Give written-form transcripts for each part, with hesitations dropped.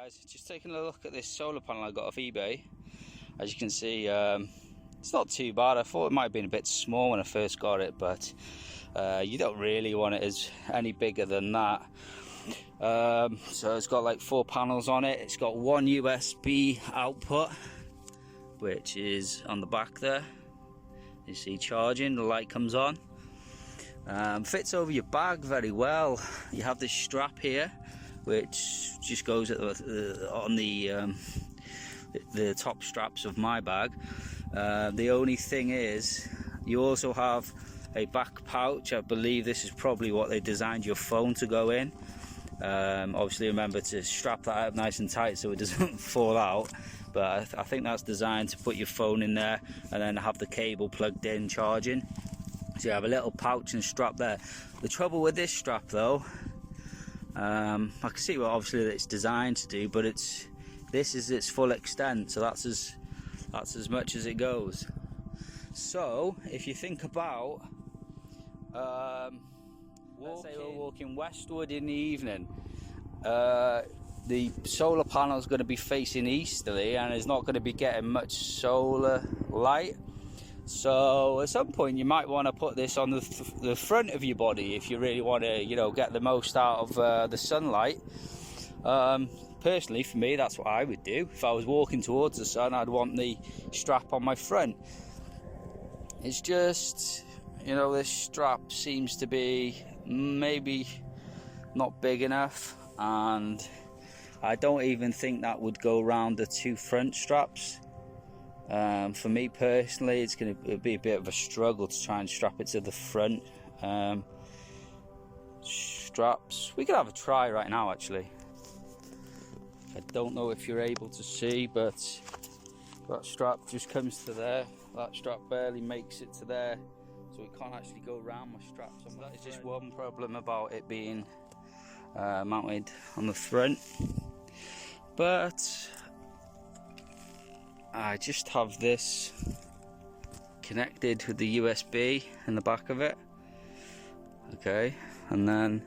guys, just taking a look at this solar panel I got off eBay. As you can see, it's not too bad. I thought it might have been a bit small when I first got it, but you don't really want it any bigger than that. So it's got like 4 panels on it. It's got one USB output, which is on the back there. You see charging, the light comes on. Fits over your bag very well. You have this strap here, which just goes at on the top straps of my bag. The only thing is, you also have a back pouch. I believe this is probably what they designed your phone to go in. Obviously remember to strap that up nice and tight so it doesn't fall out, but I think that's designed to put your phone in there and then have the cable plugged in charging. So you have a little pouch and strap there. The trouble with this strap though, I can see what obviously it's designed to do, but this is its full extent, so that's as much as it goes. So if you think about let's say we're walking westward in the evening, the solar panel is going to be facing easterly and is not going to be getting much solar light. So at some point you might want to put this on the front of your body if you really want to, you know, get the most out of the sunlight. Personally, for me, that's what I would do. If I was walking towards the sun, I'd want the strap on my front. It's just, you know, this strap seems to be maybe not big enough, and I don't even think that would go around the 2 front straps. For me personally, it's going to be a bit of a struggle to try and strap it to the front straps. We could have a try right now actually. I don't know if you're able to see, but that strap just comes to there. That strap barely makes it to there, so it can't actually go around my straps. So that is just one problem about it being mounted on the front. But I just have this connected with the USB in the back of it. Okay, and then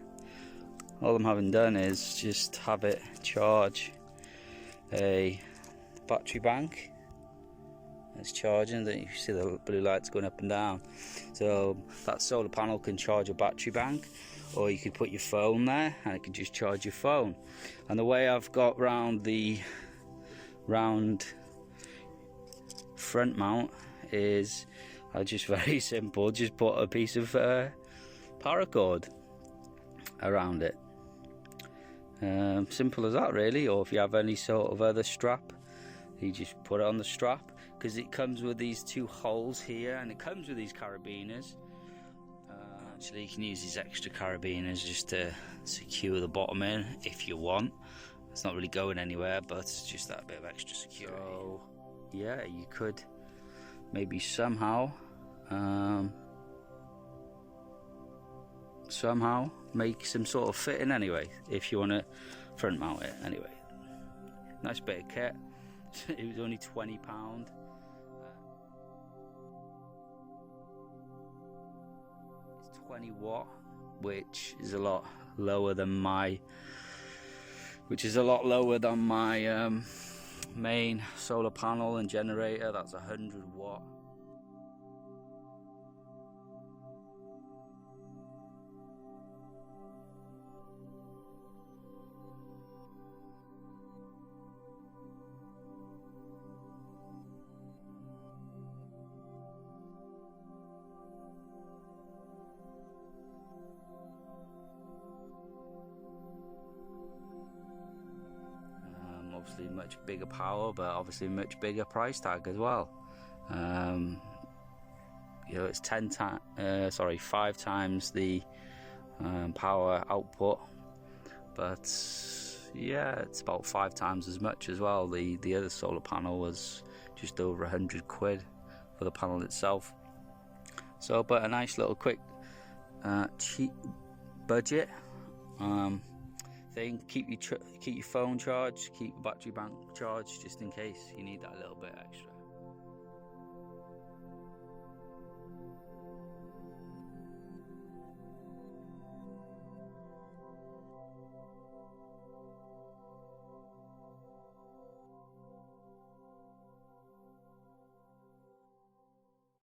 all I'm having done is just have it charge a battery bank. It's charging, you see the blue lights going up and down. So that solar panel can charge a battery bank, or you could put your phone there and it can just charge your phone. And the way I've got round the front mount is I just very simple, just put a piece of paracord around it. Simple as that really. Or if you have any sort of other strap, you just put it on the strap, because it comes with these 2 holes here and it comes with these carabiners. Actually you can use these extra carabiners just to secure the bottom in if you want. It's not really going anywhere, but it's just that bit of extra security. So yeah, you could maybe somehow make some sort of fitting anyway, if you want to front mount it anyway. Nice bit of kit. It was only £20. It's 20 watt, which is a lot lower than my main solar panel and generator. That's 100 watt. Obviously much bigger power, but obviously much bigger price tag as well. You know, it's 5 times the power output, but yeah, it's about 5 times as much as well. The other solar panel was just over 100 quid for the panel itself. So, but a nice little quick cheap budget thing. Keep your phone charged, keep the battery bank charged, just in case you need that little bit extra.